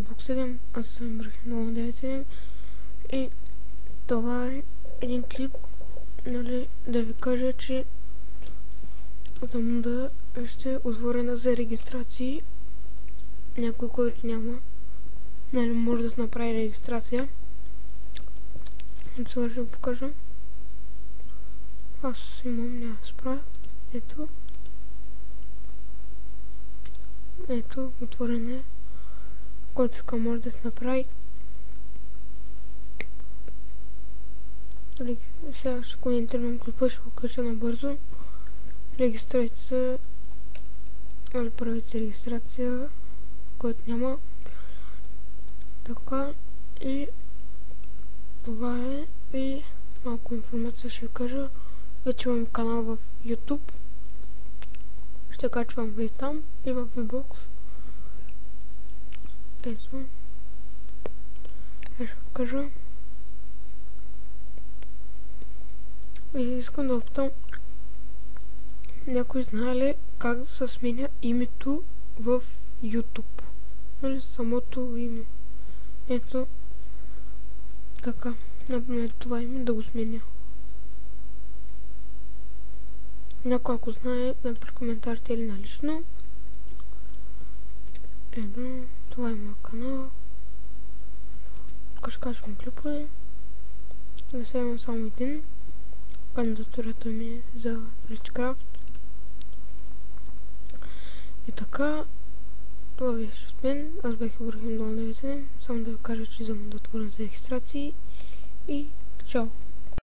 Book 7, аз съм Ибрахим 097 и това е един клип, нали, да ви кажа, че Замунда ще е отворена за регистрации. Някой, който няма, нали, може да се направи регистрация. Сега ще ви покажа. Аз имам, няма да справя. Ето, отворена е. Който иска може да се направи. Сега ще коментирам клипа, ще го кача набързо. Регистрирайте се, или правите се регистрация, който няма. Така, и това е. И малко информация ще ви кажа. Вече имам канал в YouTube. Ще качвам и там, и в VBOX. Ето. Ще ви кажа. И искам да опитам. Някой знае ли как да се сменя името в YouTube? Или самото име? Ето. Така. Например, това име да го сменя. Някой ако знае, напиши коментарите или налично. Ето. Това е моят канал. Тук ще качвам клипове. Да сега имам само един. Кандидатурата ми е за Richcraft. И така, това беше от мен. Аз бях Ибрахим 097. Само да ви кажа, че Замунда е отворен за регистрации. И чао!